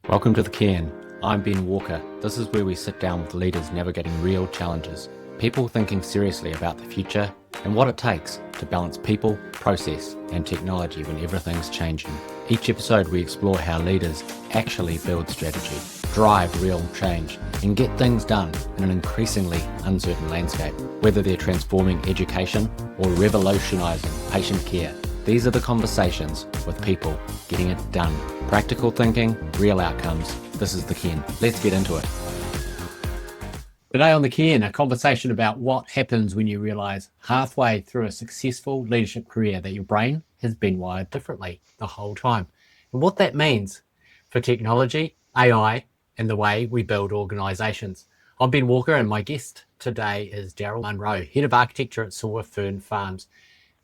Welcome to the Cairn. I'm Ben Walker. This is where we sit down with leaders navigating real challenges, people thinking seriously about the future and what it takes to balance people, process and technology when everything's changing. Each episode we explore how leaders actually build strategy, drive real change and get things done in an increasingly uncertain landscape. Whether they're transforming education or revolutionising patient care, these are the conversations with people getting it done. Practical thinking, real outcomes. This is the Cairn. Let's get into it. Today on the Cairn, a conversation about what happens when you realise halfway through a successful leadership career that your brain has been wired differently the whole time, and what that means for technology, AI, and the way we build organisations. I'm Ben Walker, and my guest today is Darryl Munro, Head of Architecture at Saw Fern Farms.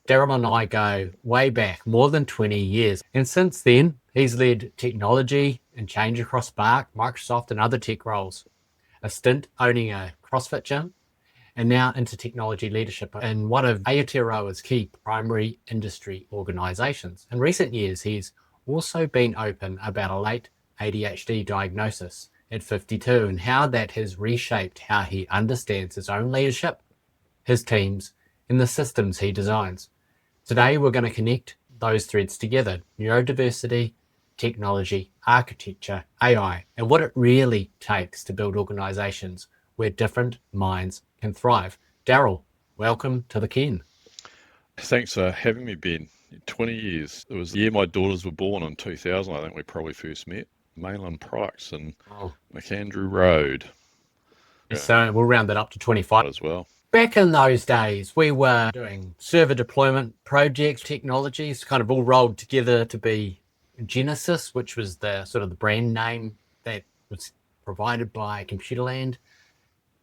Darryl and I go way back, more than 20 years. And since then, he's led technology and change across Spark, Microsoft, and other tech roles. A stint owning a CrossFit gym, and now into technology leadership in one of Aotearoa's key primary industry organisations. In recent years, he's also been open about a late ADHD diagnosis at 52 and how that has reshaped how he understands his own leadership, his teams, and the systems he designs. Today, we're going to connect those threads together: neurodiversity, technology, architecture, AI, and what it really takes to build organisations where different minds can thrive. Darryl, welcome to the Cairn. Thanks for having me, Ben. 20 years. It was the year my daughters were born in 2000, I think we probably first met. Mainland Products in McAndrew Road. So we'll round that up to 25 as well. Back in those days, we were doing server deployment projects, technologies, kind of all rolled together to be Genesis, which was the sort of the brand name that was provided by Computerland.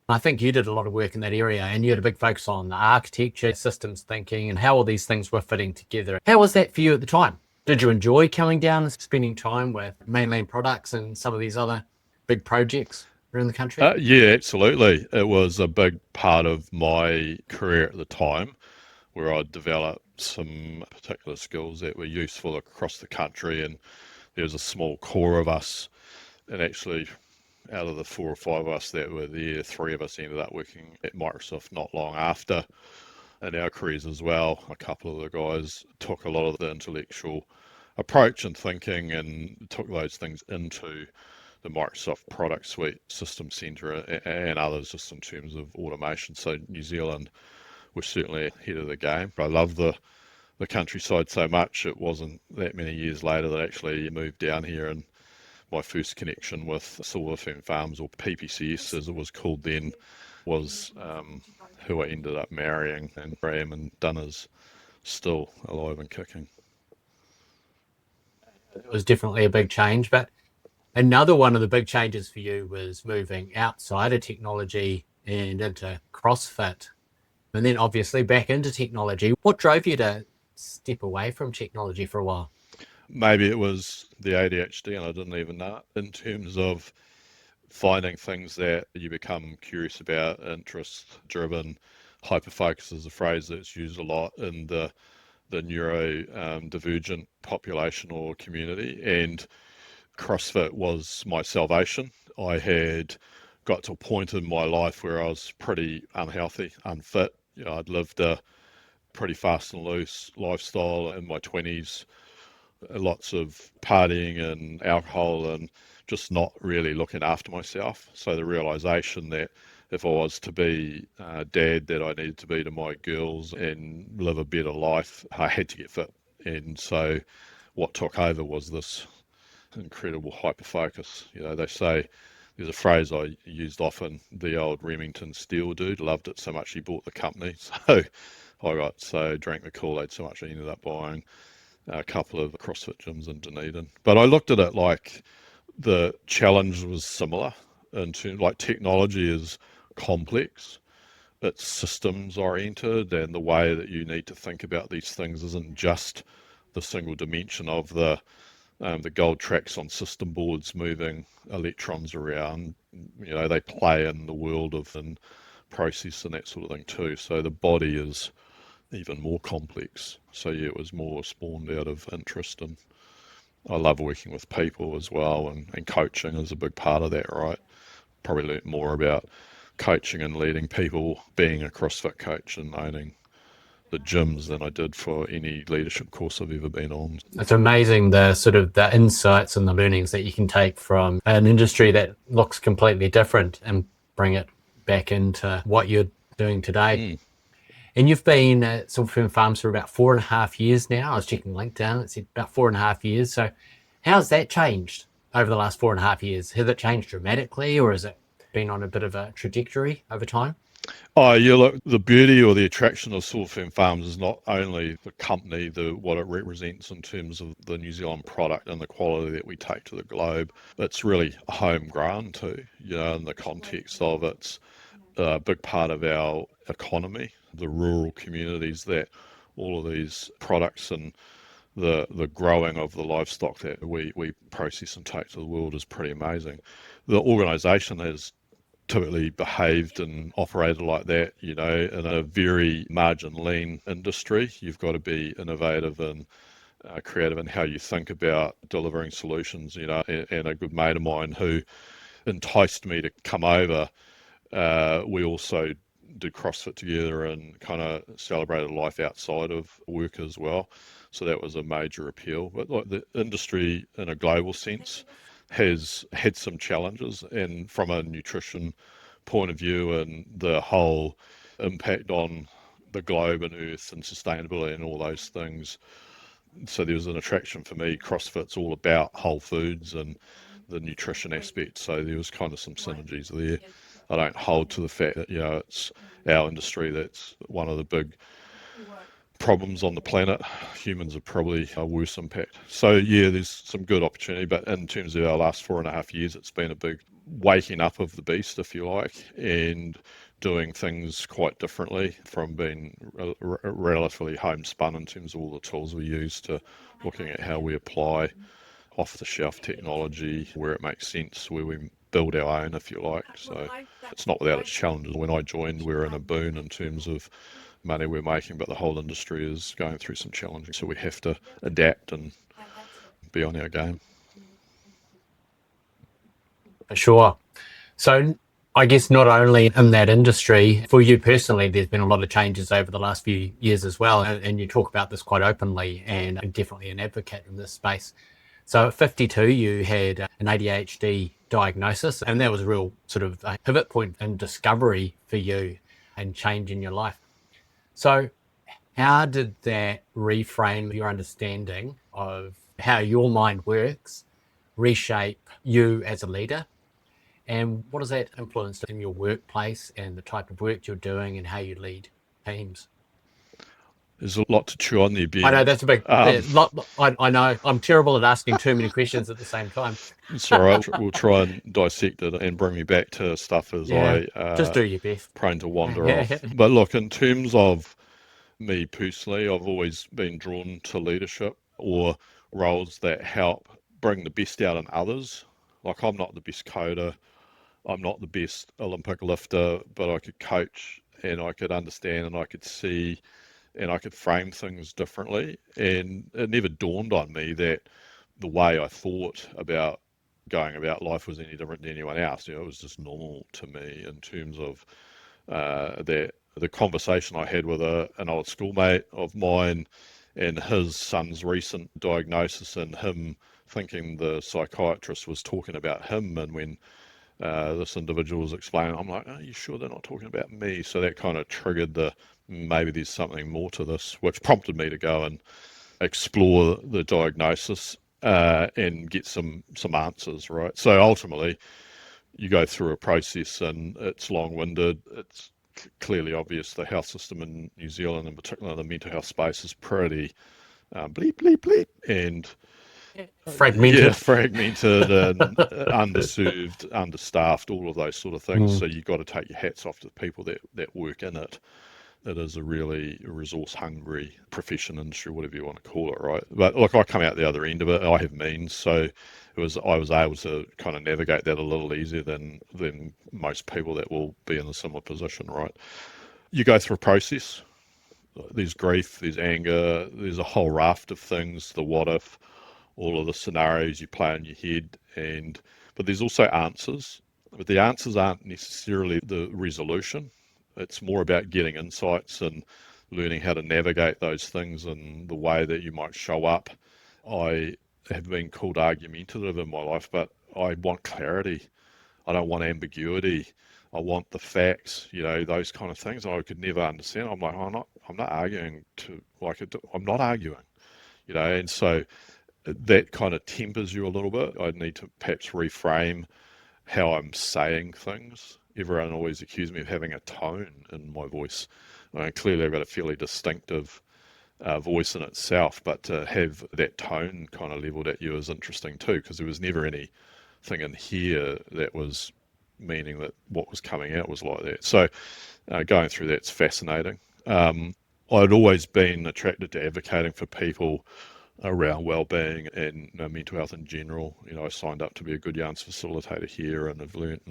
I think you did a lot of work in that area, and you had a big focus on the architecture, systems thinking, and how all these things were fitting together. How was that for you at the time? Did you enjoy coming down and spending time with Mainland Products and some of these other big projects around the country? Yeah, absolutely. It was a big part of my career at the time, where I developed some particular skills that were useful across the country, and there was a small core of us, and actually out of the 4 or 5 of us that were there, 3 of us ended up working at Microsoft not long after in our careers as well. A couple of the guys took a lot of the intellectual approach and thinking and took those things into the Microsoft product suite, System Center, and others just in terms of automation. So New Zealand was certainly ahead of the game. I love the countryside so much. It wasn't that many years later that I actually moved down here, and my first connection with Saw Fern Farms, or PPCS as it was called then, was who I ended up marrying, and Graham and Dunner's still alive and kicking. It was definitely a big change, but another one of the big changes for you was moving outside of technology and into CrossFit, and then obviously back into technology. What drove you to step away from technology for a while? Maybe it was the ADHD, and I didn't even know it, in terms of finding things that you become curious about, interest-driven. Hyperfocus is a phrase that's used a lot in the neurodivergent population or community, and CrossFit was my salvation. I had got to a point in my life where I was pretty unhealthy, unfit. I'd lived a pretty fast and loose lifestyle in my 20s, lots of partying and alcohol and just not really looking after myself. So the realization that if I was to be dad that I needed to be to my girls and live a better life, I had to get fit. And so what took over was this incredible hyperfocus. They say, there's a phrase I used often, the old Remington Steel dude loved it so much he bought the company. So I drank the Kool-Aid so much I ended up buying a couple of CrossFit gyms in Dunedin. But I looked at it like the challenge was similar in terms, like, technology is complex, it's systems oriented, and the way that you need to think about these things isn't just the single dimension of the gold tracks on system boards moving electrons around. They play in the world of process and that sort of thing too. So the body is even more complex. So yeah, it was more spawned out of interest I love working with people as well, and coaching is a big part of that, right? Probably learnt more about coaching and leading people being a CrossFit coach and owning the gyms than I did for any leadership course I've ever been on. It's amazing the sort of the insights and the learnings that you can take from an industry that looks completely different and bring it back into what you're doing today. And you've been at Silverfern Farms for about 4.5 years now. I was checking LinkedIn, it said about 4.5 years. So how's that changed over the last 4.5 years? Has it changed dramatically, or has it been on a bit of a trajectory over time? Oh, yeah, look, the beauty or the attraction of Silverfern Farms is not only the company, what it represents in terms of the New Zealand product and the quality that we take to the globe. It's really homegrown too, in the context of it's a big part of our economy, the rural communities that all of these products and the growing of the livestock that we process and take to the world is pretty amazing. The organisation has typically behaved and operated like that, in a very margin lean industry. You've got to be innovative and creative in how you think about delivering solutions, and a good mate of mine who enticed me to come over, we also did CrossFit together and kind of celebrated life outside of work as well. So that was a major appeal. But like the industry in a global sense has had some challenges, and from a nutrition point of view and the whole impact on the globe and earth and sustainability and all those things. So there was an attraction for me. CrossFit's all about whole foods and the nutrition aspect. So there was kind of some synergies there. I don't hold to the fact that, it's our industry that's one of the big problems on the planet. Humans are probably a worse impact. So yeah, there's some good opportunity, but in terms of our last 4.5 years, it's been a big waking up of the beast, if you like, and doing things quite differently from being relatively homespun in terms of all the tools we use to looking at how we apply off-the-shelf technology where it makes sense, where we build our own, if you like. So it's not without its challenges. When I joined, we were in a boon in terms of money we're making, but the whole industry is going through some challenges. So we have to adapt and be on our game. Sure. So I guess not only in that industry, for you personally, there's been a lot of changes over the last few years as well. And you talk about this quite openly, and I'm definitely an advocate in this space. So at 52, you had an ADHD diagnosis, and that was a real sort of a pivot point in discovery for you and change in your life. So how did that reframe your understanding of how your mind works, reshape you as a leader? And what has that influenced in your workplace and the type of work you're doing and how you lead teams? There's a lot to chew on there, Ben. I know that's a big lot. I know I'm terrible at asking too many questions at the same time. It's all right. We'll try and dissect it and bring me back to stuff as I just do your best. Prone to wander off. But look, in terms of me personally, I've always been drawn to leadership or roles that help bring the best out in others. Like, I'm not the best coder, I'm not the best Olympic lifter, but I could coach and I could understand and I could see and I could frame things differently. And it never dawned on me that the way I thought about going about life was any different than anyone else. It was just normal to me in terms of the conversation I had with an old schoolmate of mine and his son's recent diagnosis, and him thinking the psychiatrist was talking about him. And when this individual was explaining, I'm like, are you sure they're not talking about me? So that kind of triggered maybe there's something more to this, which prompted me to go and explore the diagnosis and get some answers, right? So ultimately, you go through a process and it's long-winded. It's clearly obvious the health system in New Zealand, in particular the mental health space, is pretty bleep, and fragmented and underserved, understaffed, all of those sort of things. So you've got to take your hats off to the people that work in it. It is a really resource-hungry profession, industry, whatever you want to call it, right? But look, I come out the other end of it. I have means, so I was able to kind of navigate that a little easier than most people that will be in a similar position, right? You go through a process. There's grief, there's anger, there's a whole raft of things. The what if, all of the scenarios you play in your head, but there's also answers. But the answers aren't necessarily the resolution. It's more about getting insights and learning how to navigate those things and the way that you might show up. I have been called argumentative in my life, but I want clarity. I don't want ambiguity. I want the facts, those kind of things I could never understand. I'm like, I'm not arguing I'm not arguing, and so that kind of tempers you a little bit. I need to perhaps reframe how I'm saying things. Everyone always accused me of having a tone in my voice. Clearly I've got a fairly distinctive voice in itself, but to have that tone kind of leveled at you is interesting too, because there was never anything in here that was meaning that what was coming out was like that. So going through that's fascinating. I'd always been attracted to advocating for people around wellbeing and mental health in general. I signed up to be a Good Yarns facilitator here, and have learnt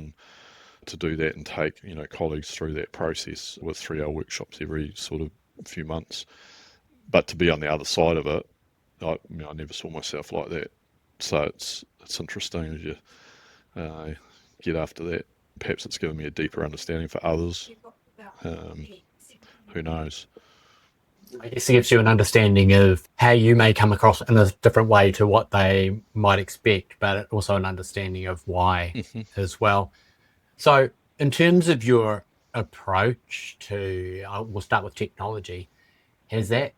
to do that and take colleagues through that process with 3-hour workshops every sort of few months. But to be on the other side of it, I never saw myself like that. So it's interesting as you get after that. Perhaps it's given me a deeper understanding for others. Who knows? I guess it gives you an understanding of how you may come across in a different way to what they might expect, but also an understanding of why as well. So in terms of your approach to, we'll start with technology, has that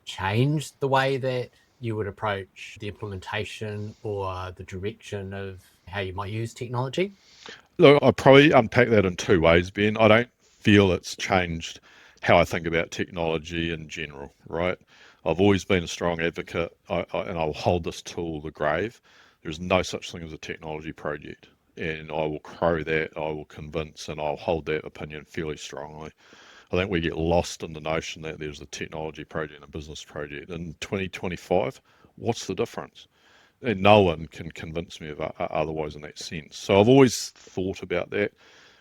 changed the way that you would approach the implementation or the direction of how you might use technology? Look, I'd probably unpack that in two ways, Ben. I don't feel it's changed how I think about technology in general, right? I've always been a strong advocate, and I'll hold this till the grave. There's no such thing as a technology project, and I will crow that, I will convince, and I'll hold that opinion fairly strongly. I think we get lost in the notion that there's a technology project and a business project. In 2025, what's the difference? And no one can convince me of otherwise in that sense. So I've always thought about that,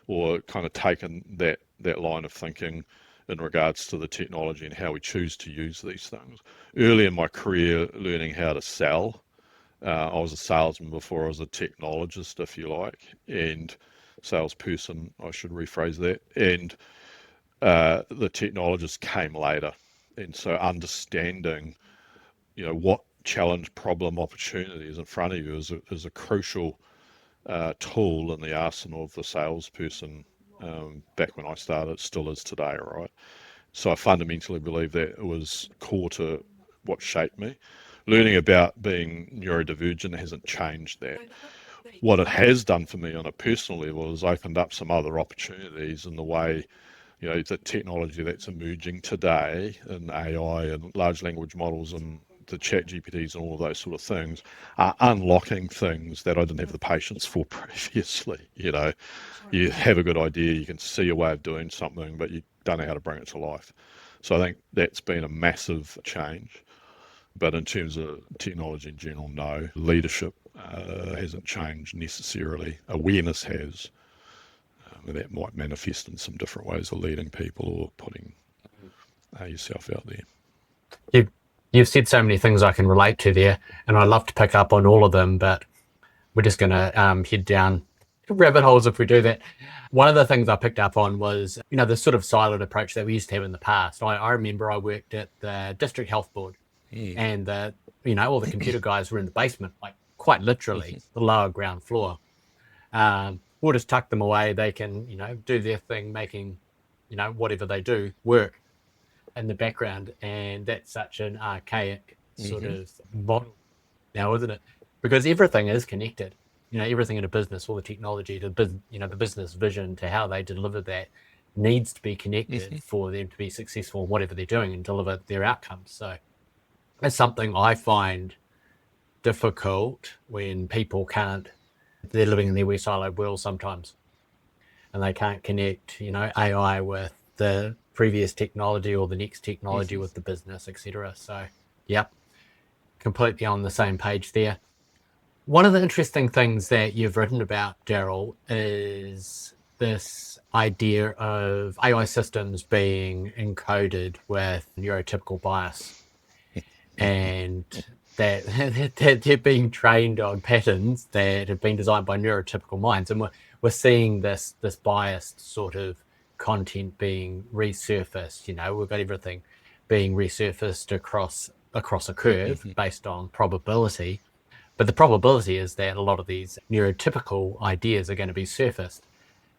or kind of taken that line of thinking in regards to the technology and how we choose to use these things. Early in my career, learning how to sell, I was a salesman before I was a technologist, if you like, and salesperson, I should rephrase that. And the technologist came later. And so understanding, what challenge, problem, opportunity is in front of you is a crucial tool in the arsenal of the salesperson. Back when I started, it still is today, right? So I fundamentally believe that it was core to what shaped me. Learning about being neurodivergent hasn't changed that. What it has done for me on a personal level is opened up some other opportunities in the way, the technology that's emerging today in AI and large language models and the chat GPTs and all of those sort of things are unlocking things that I didn't have the patience for previously. You have a good idea, you can see a way of doing something, but you don't know how to bring it to life. So I think that's been a massive change. But in terms of technology in general, no. Leadership hasn't changed necessarily. Awareness has. That might manifest in some different ways of leading people or putting yourself out there. You've said so many things I can relate to there, and I'd love to pick up on all of them, but we're just going to head down rabbit holes if we do that. One of the things I picked up on was, the sort of siloed approach that we used to have in the past. I remember I worked at the district health board, and all the computer guys were in the basement, like quite literally the lower ground floor. We'll just tuck them away. They can, do their thing, making, whatever they do work in the background. And that's such an archaic sort of model now, isn't it? Because everything is connected. Everything in a business, all the technology, the business vision to how they deliver that needs to be connected for them to be successful in whatever they're doing and deliver their outcomes. So that's something I find difficult when people can't, they're living in their wee siloed world sometimes, and they can't connect, AI with the previous technology or the next technology with the business, etc. So, yep, completely on the same page there. One of the interesting things that you've written about, Darryl, is this idea of AI systems being encoded with neurotypical bias. And that, that they're being trained on patterns that have been designed by neurotypical minds, and we're seeing this biased sort of content being resurfaced. We've got everything being resurfaced across a curve based on probability, but the probability is that a lot of these neurotypical ideas are going to be surfaced.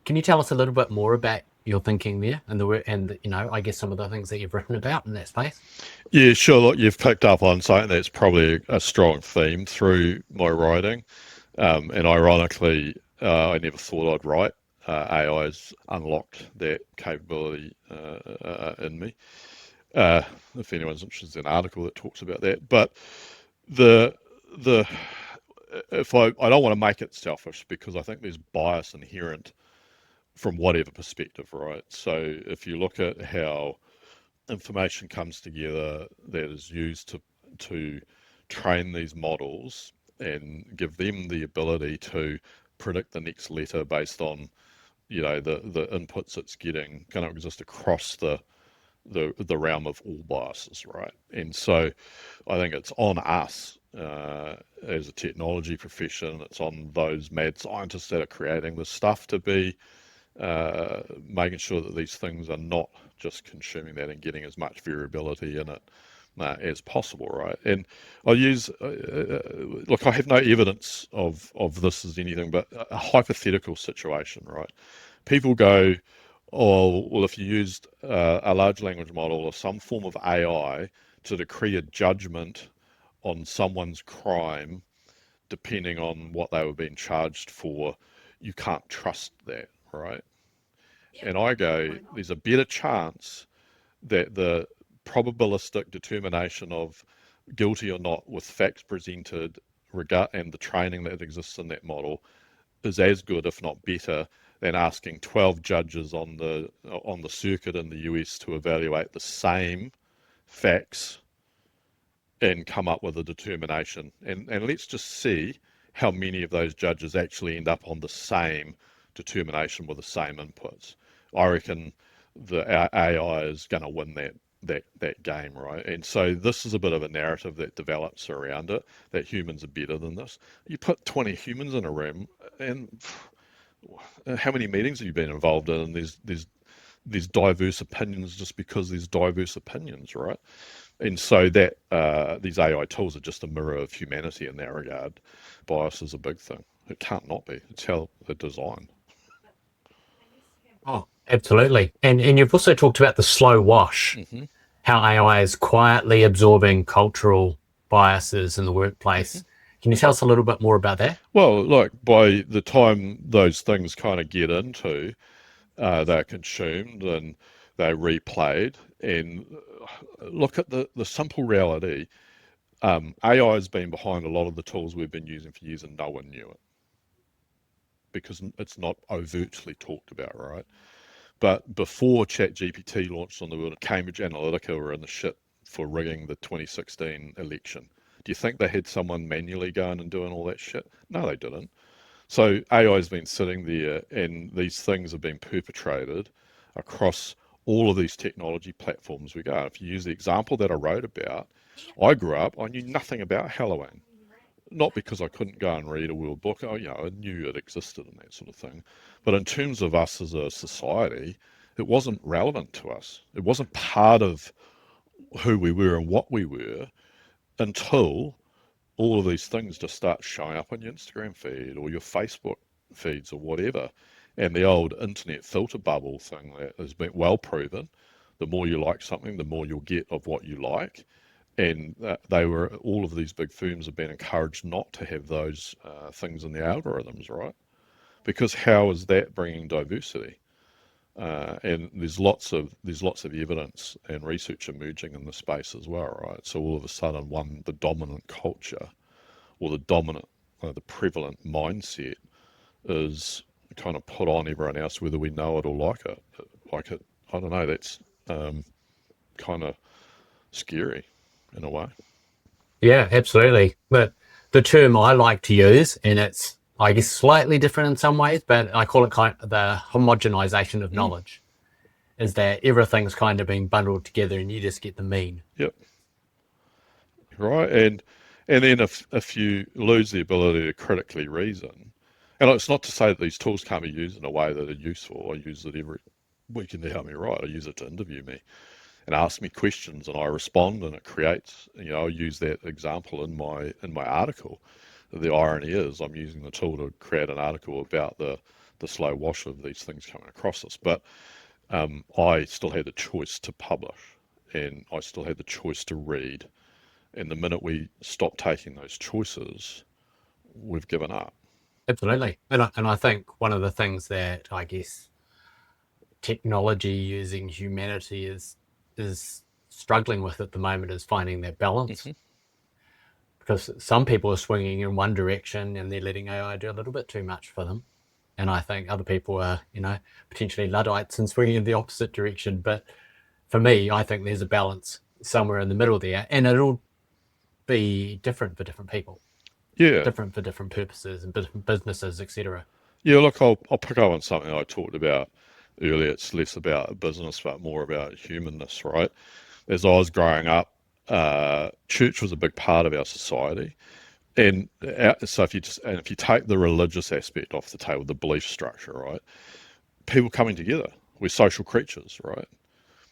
Can you tell us a little bit more about your thinking there, and I guess some of the things that you've written about in that space? Yeah, sure. Look, you've picked up on something that's probably a strong theme through my writing. And ironically, I never thought I'd write. AI's unlocked that capability in me. If anyone's interested in an article that talks about that. But the if I don't want to make it selfish, because I think there's bias inherent from whatever perspective, right? So if you look at how information comes together that is used to train these models and give them the ability to predict the next letter based on the inputs it's getting, going to exist across the realm of all biases, right? And so I think it's on us as a technology profession, it's on those mad scientists that are creating this stuff to be making sure that these things are not just consuming that and getting as much variability in it as possible, right? And I use, look, I have no evidence of this as anything but a hypothetical situation, right? People go, oh, well, if you used a large language model or some form of AI to decree a judgment on someone's crime, depending on what they were being charged for, you can't trust that, right? And I go, there's a better chance that the probabilistic determination of guilty or not with facts presented and the training that exists in that model is as good, if not better, than asking 12 judges on the circuit in the US to evaluate the same facts and come up with a determination. And let's just see how many of those judges actually end up on the same determination with the same inputs. I reckon the AI is going to win that game, right? And so this is a bit of a narrative that develops around it, that humans are better than this. You put 20 humans in a room, and how many meetings have you been involved in? And there's diverse opinions just because there's diverse opinions, right? And so that these AI tools are just a mirror of humanity in that regard. Bias is a big thing. It can't not be. It's how they're designed. Oh, absolutely. And you've also talked about the slow wash, how AI is quietly absorbing cultural biases in the workplace. Can you tell us a little bit more about that? Well, look, by the time those things kind of get into, they're consumed and they're replayed. And look at the simple reality. AI has been behind a lot of the tools we've been using for years and no one knew it because it's not overtly talked about, right? But before ChatGPT launched on the world, Cambridge Analytica were in the shit for rigging the 2016 election. Do you think they had someone manually going and doing all that shit? No, they didn't. So AI has been sitting there and these things have been perpetrated across all of these technology platforms we go. If you use the example that I wrote about, I grew up, I knew nothing about Halloween. Not because I couldn't go and read a world book, I knew it existed and that sort of thing. But in terms of us as a society, it wasn't relevant to us. It wasn't part of who we were and what we were until all of these things just start showing up on your Instagram feed or your Facebook feeds or whatever. And the old internet filter bubble thing that has been well proven, the more you like something, the more you'll get of what you like. And all of these big firms have been encouraged not to have those things in the algorithms, right? Because how is that bringing diversity? And there's lots of evidence and research emerging in the space as well, right? So all of a sudden, the dominant culture or the prevalent mindset is kind of put on everyone else, whether we know it or like it. I don't know. That's kind of scary in a way. Yeah, absolutely. But the term I like to use, and it's, I guess, slightly different in some ways, but I call it kind of the homogenization of knowledge, is that everything's kind of being bundled together and you just get the mean. Yep. Right. And then if you lose the ability to critically reason, and it's not to say that these tools can't be used in a way that are useful. I use it every weekend to help me write. I use it to interview me and ask me questions, and I respond, and it creates. I use that example in my article. The irony is, I'm using the tool to create an article about the slow wash of these things coming across us. But I still had the choice to publish, and I still had the choice to read. And the minute we stop taking those choices, we've given up. Absolutely. And I think one of the things that I guess technology using humanity is struggling with at the moment is finding that balance. Mm-hmm. Because some people are swinging in one direction and they're letting AI do a little bit too much for them. And I think other people are, potentially Luddites and swinging in the opposite direction. But for me, I think there's a balance somewhere in the middle there, and it'll be different for different people, Yeah. different for different purposes and different businesses, etc. Yeah, look, I'll pick up on something I talked about earlier. It's less about business, but more about humanness, right? As I was growing up, church was a big part of our society. And so if you take the religious aspect off the table, the belief structure, right? People coming together. We're social creatures, right?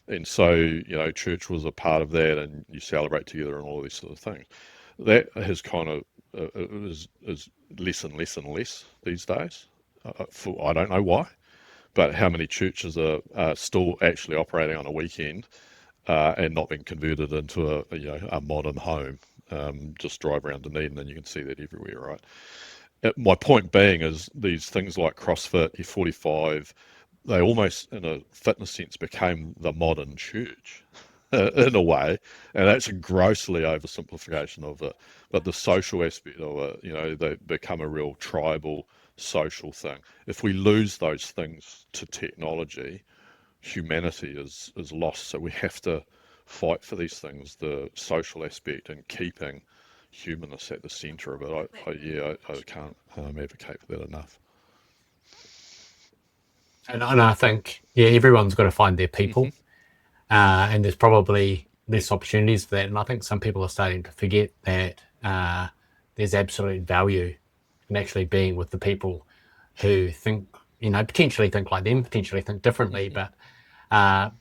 And so, church was a part of that, and you celebrate together and all these sort of things. That has kind of is less and less and less these days. I don't know why, but how many churches are still actually operating on a weekend and not being converted into a modern home? Just drive around Dunedin and you can see that everywhere, right? My point being is these things like CrossFit, F45, they almost, in a fitness sense, became the modern church in a way, and that's a grossly oversimplification of it. But the social aspect of it, they become a real tribal social thing. If we lose those things to technology, humanity is lost. So we have to fight for these things, the social aspect, and keeping humanness at the centre of it. I can't advocate for that enough. And I think, everyone's got to find their people. And there's probably less opportunities for that. And I think some people are starting to forget that there's absolute value in actually being with the people who think, potentially think like them, potentially think differently, but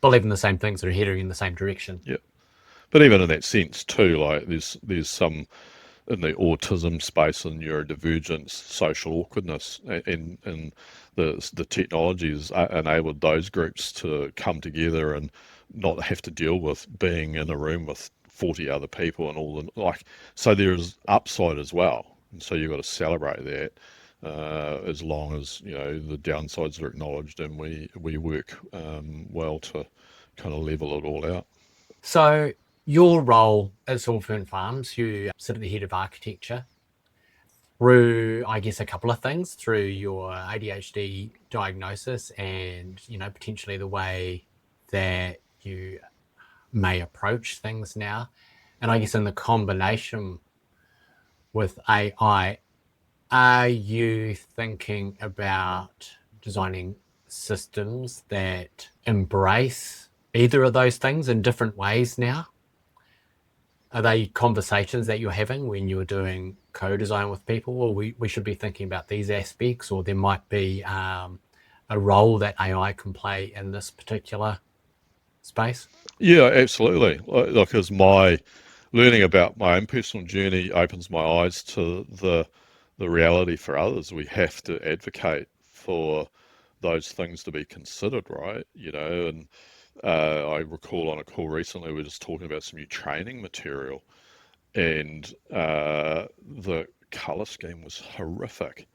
believe in the same things, that are heading in the same direction. Yeah. But even in that sense too, like there's some in the autism space and neurodivergence, social awkwardness, and the technologies enabled those groups to come together and not have to deal with being in a room with 40 other people and all the so there's upside as well, and so you've got to celebrate that as long as the downsides are acknowledged, and we work well to kind of level it all out. So your role at Salford Farms, you sit at the head of architecture through, I guess, a couple of things, through your ADHD diagnosis and, potentially the way that you may approach things now. And I guess in the combination with AI, are you thinking about designing systems that embrace either of those things in different ways now? Are they conversations that you're having when you're doing co-design with people, or we should be thinking about these aspects, or there might be a role that AI can play in this particular space? Yeah, absolutely. Like as my learning about my own personal journey opens my eyes to the reality for others. We have to advocate for those things to be considered, right? And I recall on a call recently, we were just talking about some new training material, and the colour scheme was horrific.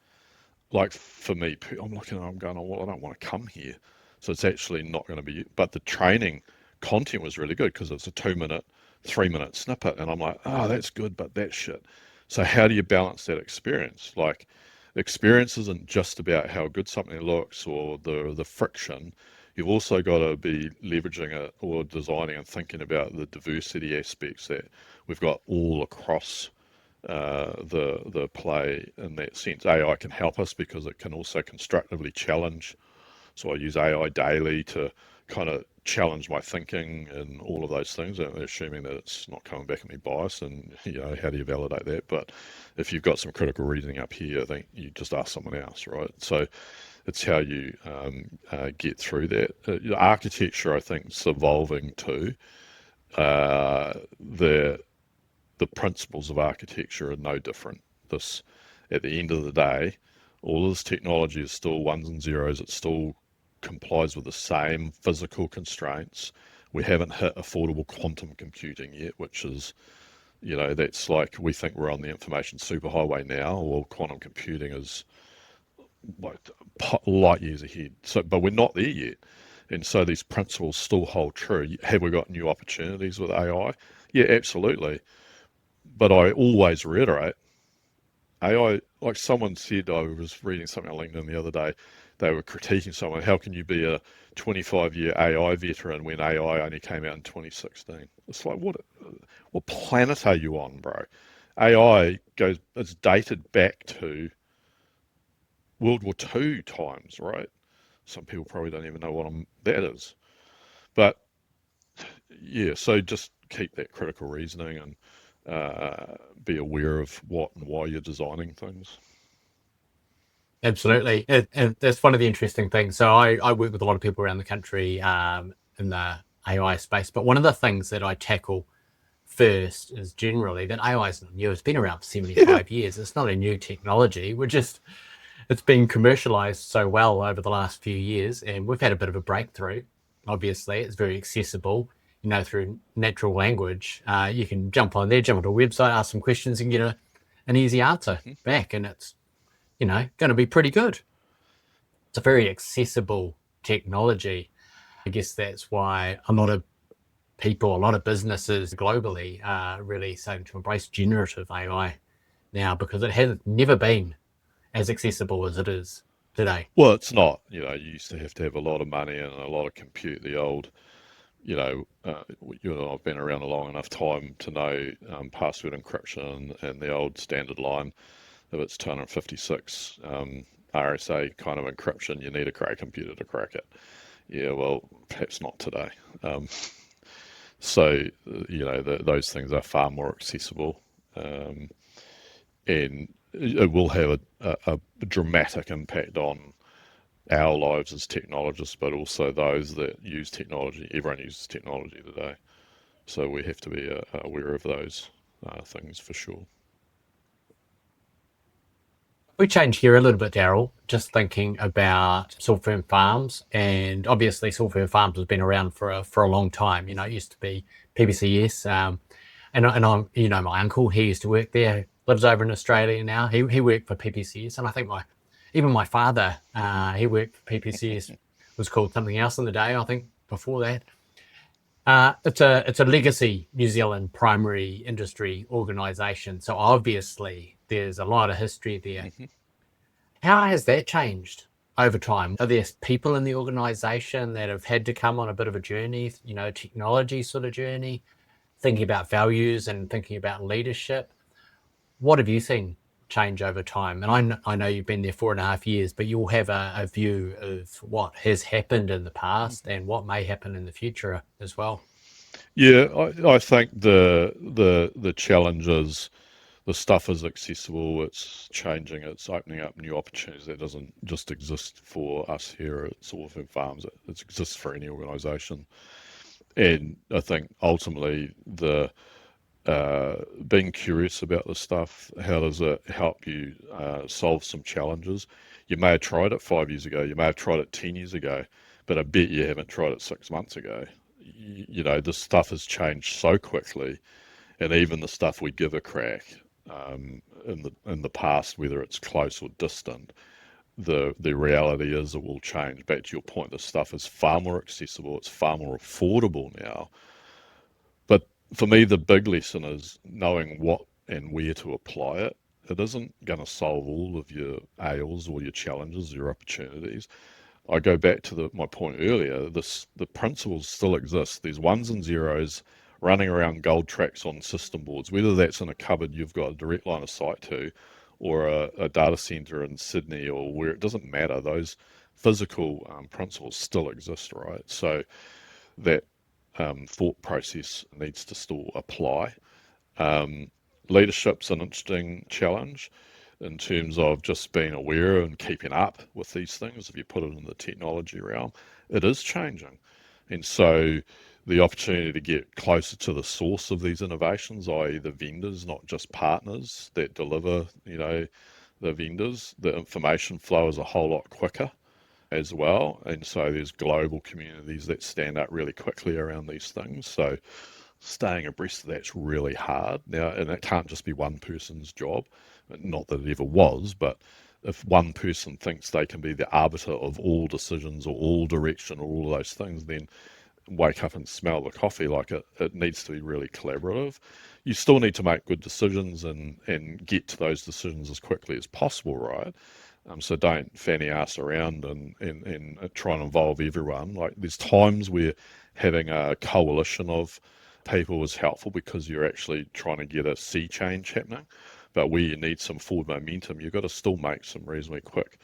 Like for me, I'm looking at it, I'm going, oh, well, I don't want to come here. So it's actually not going to be, but the training content was really good because it's a 2 minute, 3 minute snippet. And I'm like, oh, that's good, but that's shit. So how do you balance that experience? Like, experience isn't just about how good something looks or the friction. You've also got to be leveraging it or designing and thinking about the diversity aspects that we've got all across the play in that sense. AI can help us because it can also constructively challenge. So I use AI daily to kind of challenge my thinking and all of those things, and assuming that it's not coming back at me biased, and how do you validate that? But if you've got some critical reasoning up here, I think you just ask someone else, right? So it's how you get through that. Architecture, I think, is evolving too. The principles of architecture are no different. This, at the end of the day, all this technology is still ones and zeros. It still complies with the same physical constraints. We haven't hit affordable quantum computing yet, which is, that's like we think we're on the information superhighway now. Well, quantum computing is like light years ahead. So, but we're not there yet. And so these principles still hold true. Have we got new opportunities with AI? Yeah, absolutely. But I always reiterate, AI, like someone said, I was reading something on LinkedIn the other day, they were critiquing someone, how can you be a 25-year AI veteran when AI only came out in 2016? It's like, what planet are you on, bro? AI it's dated back to World War II times, right? Some people probably don't even know what that is. But yeah, so just keep that critical reasoning and be aware of what and why you're designing things. Absolutely. And that's one of the interesting things. So I work with a lot of people around the country in the AI space, but one of the things that I tackle first is generally that AI is not new. It's been around for 75 years. It's not a new technology. It's been commercialized so well over the last few years, and we've had a bit of a breakthrough. Obviously, it's very accessible, through natural language. You can jump on there, jump onto a website, ask some questions, and get an easy answer back, and it's going to be pretty good. It's a very accessible technology. I guess that's why a lot of people, a lot of businesses globally are really starting to embrace generative AI now, because it has never been as accessible as it is today. Well, it's not. You used to have a lot of money and a lot of compute. The old, you and I've been around a long enough time to know password encryption and the old standard line. If it's 256 RSA kind of encryption, you need a great computer to crack it. Yeah, well, perhaps not today. So, those things are far more accessible. And it will have a dramatic impact on our lives as technologists, but also those that use technology. Everyone uses technology today. So we have to be aware of those things for sure. We change here a little bit, Darryl, just thinking about Saltfern Farms, and obviously Saltfern Farms has been around for a long time. It used to be PBCS, and I'm, my uncle, he used to work there, lives over in Australia now. He worked for PBCS, and I think even my father, he worked for PBCS, was called something else in the day, I think, before that. It's a legacy New Zealand primary industry organisation, so obviously there's a lot of history there. Mm-hmm. How has that changed over time? Are there people in the organisation that have had to come on a bit of a journey, technology sort of journey, thinking about values and thinking about leadership? What have you seen change over time? And I know you've been there 4.5 years, but you'll have a view of what has happened in the past and what may happen in the future as well. Yeah, I think the challenge is the stuff is accessible, it's changing, it's opening up new opportunities that doesn't just exist for us here at Saltfern Farms. It exists for any organisation. And I think ultimately being curious about the stuff, how does it help you solve some challenges? You may have tried it 5 years ago, you may have tried it 10 years ago, but I bet you haven't tried it 6 months ago. This stuff has changed so quickly, and even the stuff we give a crack in the past, whether it's close or distant, the reality is it will change. Back to your point, this stuff is far more accessible, it's far more affordable now. But for me, the big lesson is knowing what and where to apply it. It isn't going to solve all of your ails or your challenges, your opportunities. I go back to my point earlier, the principles still exist. There's ones and zeros running around gold tracks on system boards, whether that's in a cupboard you've got a direct line of sight to, or a data center in Sydney, or where, it doesn't matter. Those physical principles still exist, right? So that thought process needs to still apply. Leadership's an interesting challenge in terms of just being aware and keeping up with these things. If you put it in the technology realm, it is changing. And so the opportunity to get closer to the source of these innovations, i.e. the vendors, not just partners that deliver, the vendors, the information flow is a whole lot quicker as well. And so there's global communities that stand up really quickly around these things. So staying abreast of that's really hard now, and it can't just be one person's job. Not that it ever was, but if one person thinks they can be the arbiter of all decisions or all direction or all of those things, then wake up and smell the coffee. Like it needs to be really collaborative. You still need to make good decisions and get to those decisions as quickly as possible, right? So don't fanny ass around and try and involve everyone. Like there's times where having a coalition of people is helpful because you're actually trying to get a sea change happening. But where you need some forward momentum, you've got to still make some reasonably quick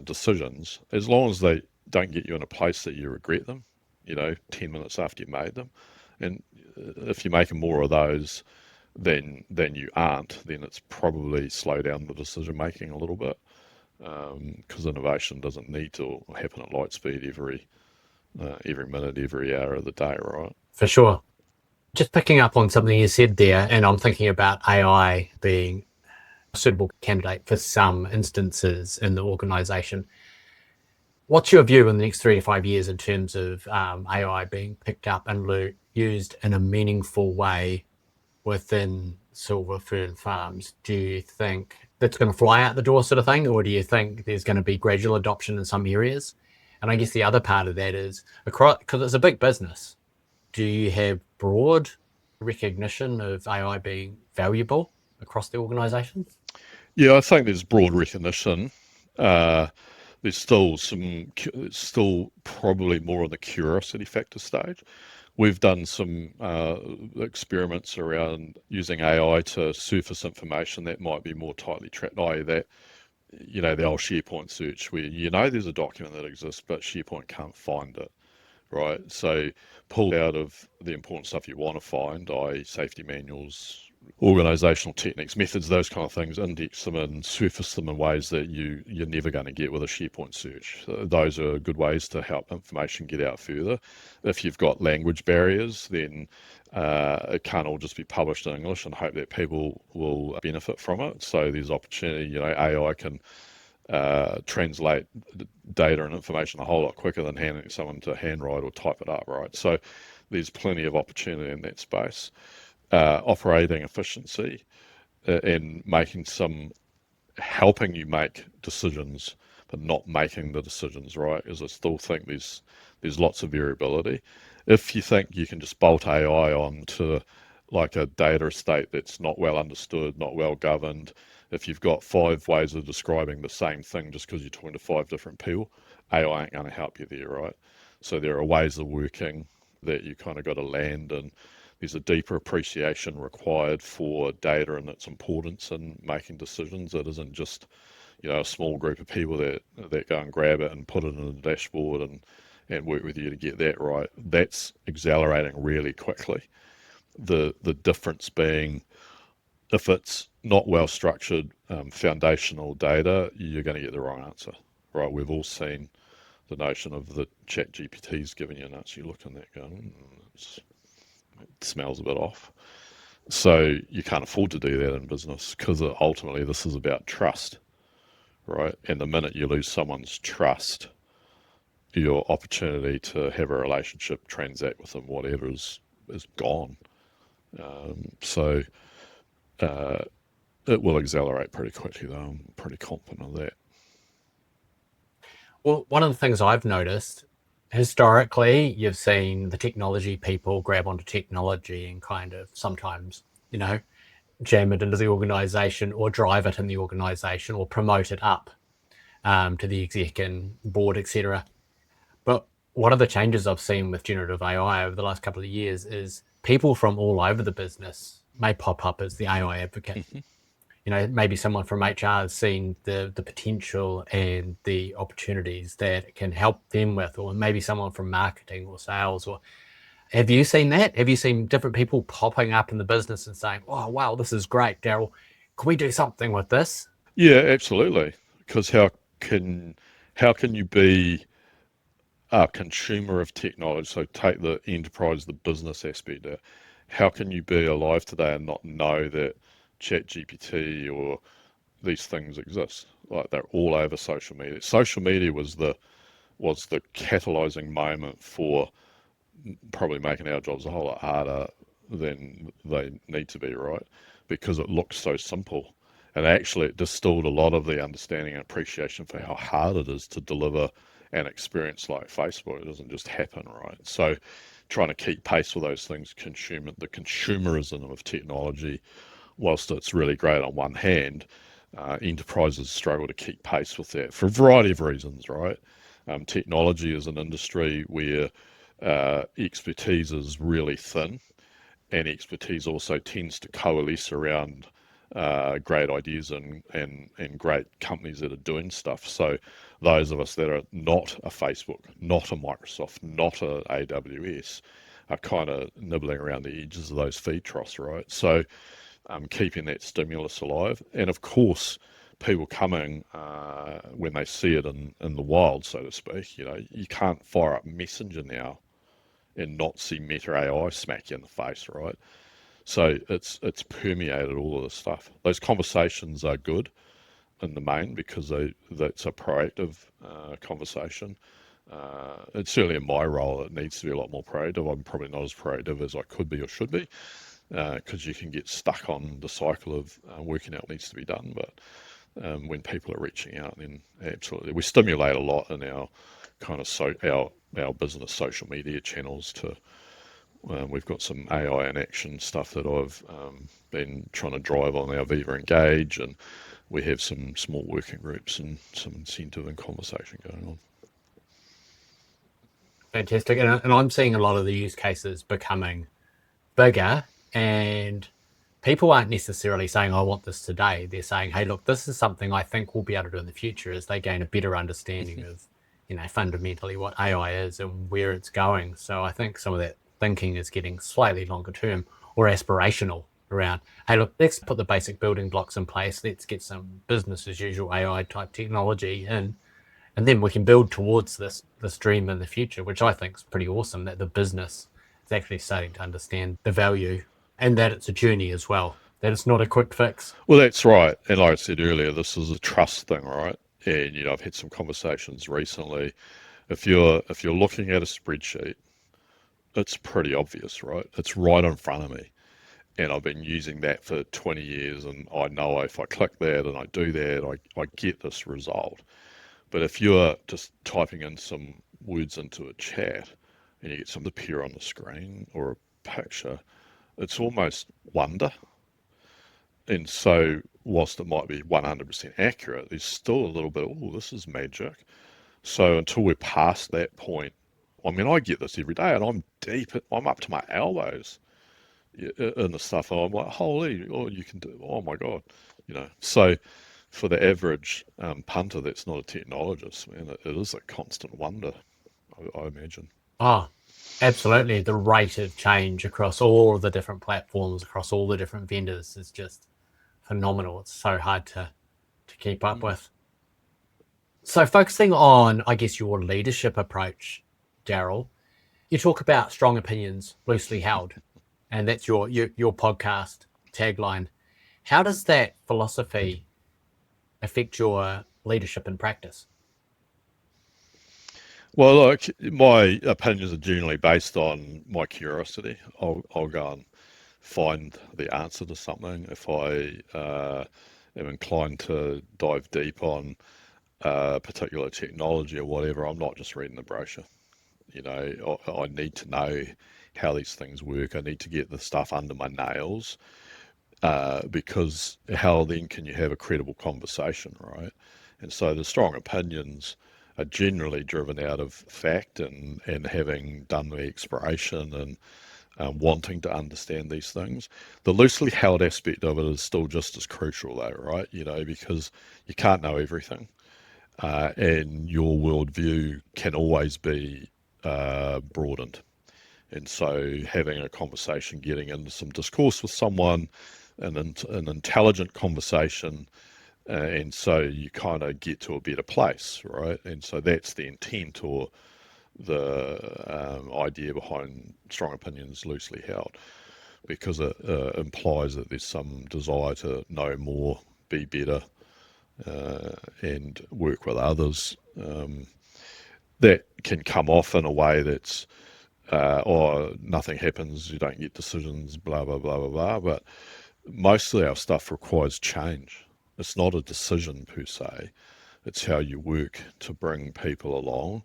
decisions, as long as they don't get you in a place that you regret them, 10 minutes after you made them. And if you're making more of those than you aren't, then it's probably slow down the decision making a little bit, because innovation doesn't need to happen at light speed every minute, every hour of the day, right? For sure. Just picking up on something you said there, and I'm thinking about AI being a suitable candidate for some instances in the organisation. What's your view in the next 3 to 5 years in terms of AI being picked up and used in a meaningful way within silver fern farms? Do you think that's going to fly out the door sort of thing, or do you think there's going to be gradual adoption in some areas? And I guess the other part of that is, because it's a big business, do you have broad recognition of AI being valuable across the organisation? Yeah, I think there's broad recognition. There's still probably more on the curiosity factor stage. We've done some experiments around using AI to surface information that might be more tightly tracked, i.e. that, the old SharePoint search where there's a document that exists, but SharePoint can't find it, right? So pull out of the important stuff you want to find, i.e. safety manuals, organisational techniques, methods, those kind of things, index them and surface them in ways that you're never going to get with a SharePoint search. Those are good ways to help information get out further. If you've got language barriers, then it can't all just be published in English and hope that people will benefit from it. So there's opportunity, AI can translate data and information a whole lot quicker than handing someone to handwrite or type it up, right? So there's plenty of opportunity in that space. Operating efficiency and helping you make decisions, but not making the decisions, right? Because I still think there's lots of variability. If you think you can just bolt AI onto like a data estate that's not well understood, not well governed, if you've got 5 ways of describing the same thing just because you're talking to 5 different people, AI ain't going to help you there, right? So there are ways of working that you kind of got to land, and there's a deeper appreciation required for data and its importance in making decisions. It isn't just, a small group of people that go and grab it and put it in a dashboard and work with you to get that right. That's accelerating really quickly. The difference being, if it's not well structured foundational data, you're going to get the wrong answer, right? We've all seen the notion of the chat GPT's giving you an answer. You look in that going, it smells a bit off. So you can't afford to do that in business, because ultimately this is about trust, right? And the minute you lose someone's trust, your opportunity to have a relationship, transact with them, whatever, is gone. So it will accelerate pretty quickly, though. I'm pretty confident of that. Well, one of the things I've noticed, historically, you've seen the technology people grab onto technology and kind of sometimes, jam it into the organisation or drive it in the organisation or promote it up to the exec and board, etc. But one of the changes I've seen with generative AI over the last couple of years is people from all over the business may pop up as the AI advocate. maybe someone from HR has seen the potential and the opportunities that it can help them with, or maybe someone from marketing or sales. Or have you seen that? Have you seen different people popping up in the business and saying, "Oh, wow, this is great, Darryl. Can we do something with this?" Yeah, absolutely. Because how can you be a consumer of technology? So take the enterprise, the business aspect. How can you be alive today and not know that ChatGPT or these things exist? Like, they're all over social media. Social media was the catalyzing moment for probably making our jobs a whole lot harder than they need to be, right? Because it looked so simple. And actually, it distilled a lot of the understanding and appreciation for how hard it is to deliver an experience like Facebook. It doesn't just happen, right? So, trying to keep pace with those things, the consumerism of technology, whilst it's really great on one hand, enterprises struggle to keep pace with that for a variety of reasons, right? Technology is an industry where expertise is really thin, and expertise also tends to coalesce around great ideas and great companies that are doing stuff. So those of us that are not a Facebook, not a Microsoft, not a AWS, are kind of nibbling around the edges of those feed troughs, right? So keeping that stimulus alive. And of course, people coming when they see it in the wild, so to speak. You can't fire up Messenger now and not see Meta AI smack you in the face, right? So it's permeated all of this stuff. Those conversations are good in the main because that's a proactive conversation. It's certainly in my role, it needs to be a lot more proactive. I'm probably not as proactive as I could be or should be, because you can get stuck on the cycle of working out what needs to be done. But when people are reaching out, then absolutely, we stimulate a lot in our kind of our business social media channels. We've got some AI in action stuff that I've been trying to drive on our Viva Engage, and we have some small working groups and some incentive and conversation going on. Fantastic. And I'm seeing a lot of the use cases becoming bigger, and people aren't necessarily saying, "I want this today." They're saying, "Hey, look, this is something I think we'll be able to do in the future," as they gain a better understanding of, fundamentally what AI is and where it's going. So I think some of that thinking is getting slightly longer term or aspirational around, "Hey, look, let's put the basic building blocks in place. Let's get some business as usual AI type technology in, and then we can build towards this dream in the future," which I think is pretty awesome, that the business is actually starting to understand the value and that it's a journey as well, that it's not a quick fix. Well, that's right. And like I said earlier, this is a trust thing, right? And I've had some conversations recently. If you're looking at a spreadsheet, it's pretty obvious, right? It's right in front of me. And I've been using that for 20 years, and I know if I click that and I do that, I get this result. But if you're just typing in some words into a chat and you get something to appear on the screen or a picture, it's almost wonder. And so whilst it might be 100% accurate, there's still a little bit of, "Oh, this is magic." So until we're past that point, I mean, I get this every day, and I'm up to my elbows in the stuff. And I'm like, "Holy, oh, you can do, oh my God." So for the average punter that's not a technologist, man, it is a constant wonder, I imagine. Oh, absolutely. The rate of change across all of the different platforms, across all the different vendors is just phenomenal. It's so hard to keep up with. So focusing on, I guess, your leadership approach, Darryl, you talk about strong opinions loosely held, and that's your podcast tagline. How does that philosophy affect your leadership in practice? Well, look, my opinions are generally based on my curiosity. I'll go and find the answer to something. If I am inclined to dive deep on particular technology or whatever, I'm not just reading the brochure. I need to know how these things work. I need to get the stuff under my nails, because how then can you have a credible conversation, right? And so the strong opinions are generally driven out of fact and having done the exploration and wanting to understand these things. The loosely held aspect of it is still just as crucial though, right? Because you can't know everything, and your worldview can always be broadened. And so having a conversation, getting into some discourse with someone, an intelligent conversation, and so you kind of get to a better place, right? And so that's the intent, or the idea behind strong opinions loosely held, because it implies that there's some desire to know more, be better, and work with others. That can come off in a way that's, nothing happens, you don't get decisions, blah, blah, blah, blah, blah. But most of our stuff requires change. It's not a decision per se. It's how you work to bring people along.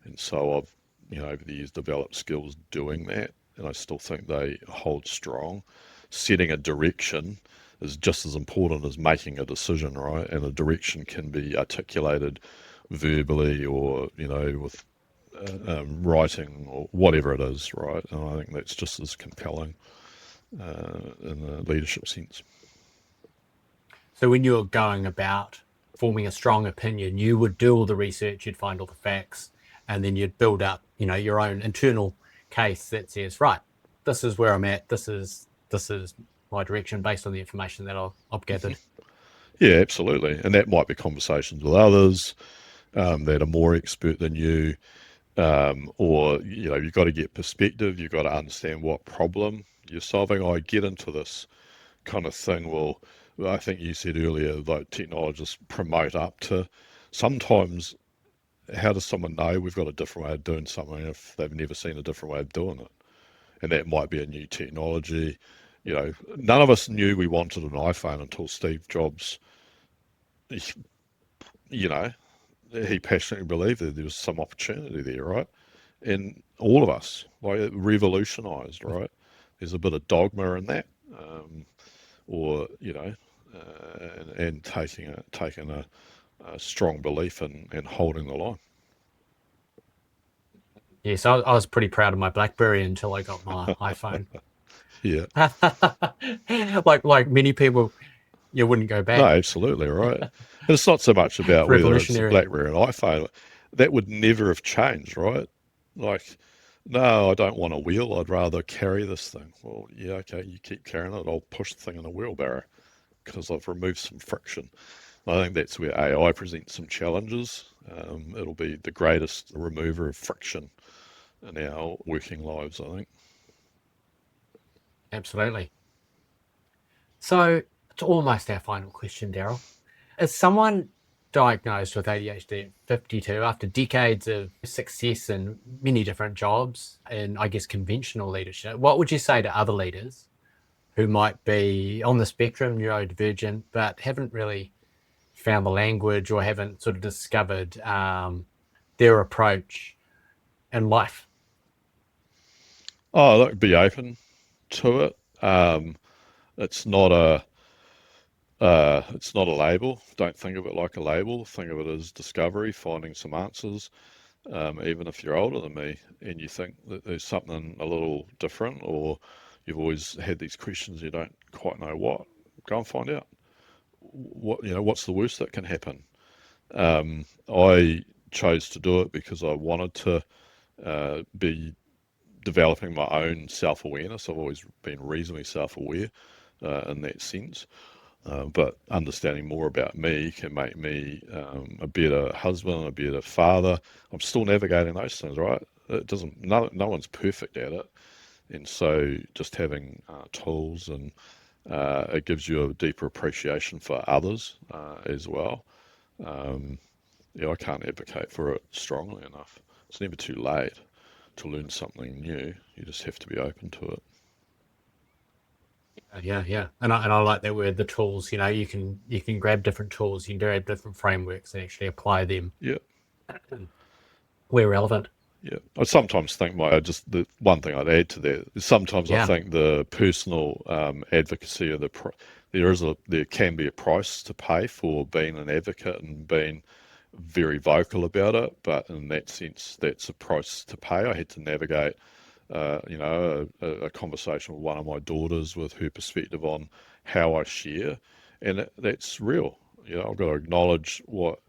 And so I've, over the years developed skills doing that. And I still think they hold strong. Setting a direction is just as important as making a decision, right? And a direction can be articulated verbally or, with writing or whatever it is, right? And I think that's just as compelling in the leadership sense. So when you're going about forming a strong opinion, you would do all the research, you'd find all the facts, and then you'd build up, your own internal case that says, right, this is where I'm at, this is my direction based on the information that I've gathered. Yeah, absolutely. And that might be conversations with others that are more expert than you, or, you've got to get perspective, you've got to understand what problem you're solving. I get into this kind of thing. Well, I think you said earlier, like technologists promote up to, sometimes how does someone know we've got a different way of doing something if they've never seen a different way of doing it? And that might be a new technology. None of us knew we wanted an iPhone until Steve Jobs, he passionately believed that there was some opportunity there, right? And all of us, like, it revolutionized, right? There's a bit of dogma in that, or, and taking a strong belief and holding the line. Yes, I was pretty proud of my BlackBerry until I got my iPhone. Yeah. like many people, you wouldn't go back. No, absolutely, right. And it's not so much about whether it's a BlackBerry or an iPhone. That would never have changed, right? Like, no, I don't want a wheel. I'd rather carry this thing. Well, yeah, okay, you keep carrying it. I'll push the thing in a wheelbarrow because I've removed some friction. I think that's where AI presents some challenges. It'll be the greatest remover of friction in our working lives, I think. Absolutely. So it's almost our final question, Darryl. Is someone diagnosed with ADHD at 52 after decades of success in many different jobs and, I guess, conventional leadership, what would you say to other leaders who might be on the spectrum, neurodivergent, but haven't really found the language or haven't sort of discovered their approach in life? Oh, look, be open to it. It's not a label. Don't think of it like a label. Think of it as discovery, finding some answers. Even if you're older than me and you think that there's something a little different, or you've always had these questions, you don't quite know what, go and find out. What's the worst that can happen? I chose to do it because I wanted to be developing my own self-awareness. I've always been reasonably self-aware in that sense. But understanding more about me can make me a better husband, a better father. I'm still navigating those things, right? No one's perfect at it. And so just having tools, and it gives you a deeper appreciation for others as well. I can't advocate for it strongly enough. It's never too late to learn something new. You just have to be open to it. Yeah. And I like that word, the tools. You can grab different tools, you can grab different frameworks and actually apply them. Yeah. Where relevant. Yeah. I sometimes think the one thing I'd add to that is sometimes I think the personal advocacy of there can be a price to pay for being an advocate and being very vocal about it, but in that sense, that's a price to pay. I had to navigate a conversation with one of my daughters with her perspective on how I share, and that's real. I've got to acknowledge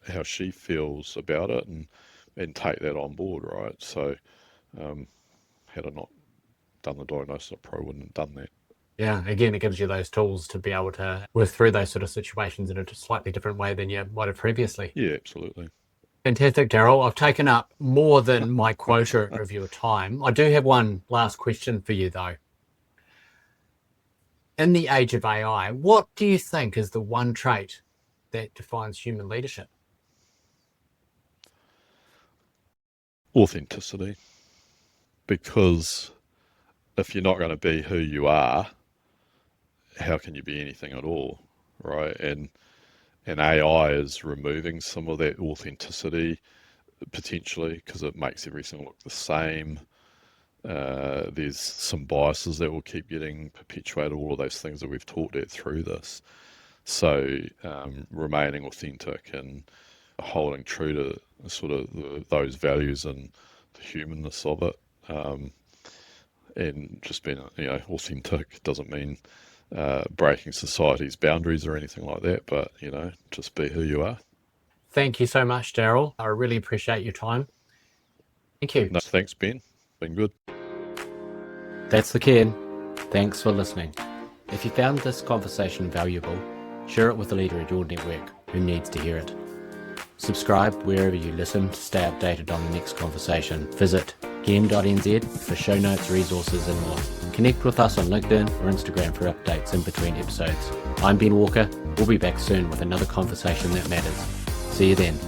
how she feels about it and take that on board, right? So, had I not done the diagnosis, I probably wouldn't have done that. Yeah, again, it gives you those tools to be able to work through those sort of situations in a slightly different way than you might have previously. Yeah, absolutely. Fantastic, Darryl. I've taken up more than my quota of your time. I do have one last question for you, though. In the age of AI, what do you think is the one trait that defines human leadership? Authenticity. Because if you're not going to be who you are, how can you be anything at all, right? And AI is removing some of that authenticity potentially because it makes everything look the same. There's some biases that will keep getting perpetuated, all of those things that we've talked at through this. So remaining authentic and holding true to sort of those values and the humanness of it, and just being authentic doesn't mean breaking society's boundaries or anything like that, but just be who you are. Thank you so much, Darryl. I really appreciate your time. Thank you. No, thanks, Ben. Been good. That's the kid. Thanks for listening. If you found this conversation valuable, share it with a leader at your network who needs to hear it. Subscribe wherever you listen to stay updated on the next conversation. Visit gen.nz for show notes, resources and more. Connect with us on LinkedIn or Instagram for updates in between episodes. I'm Ben Walker. We'll be back soon with another conversation that matters. See you then.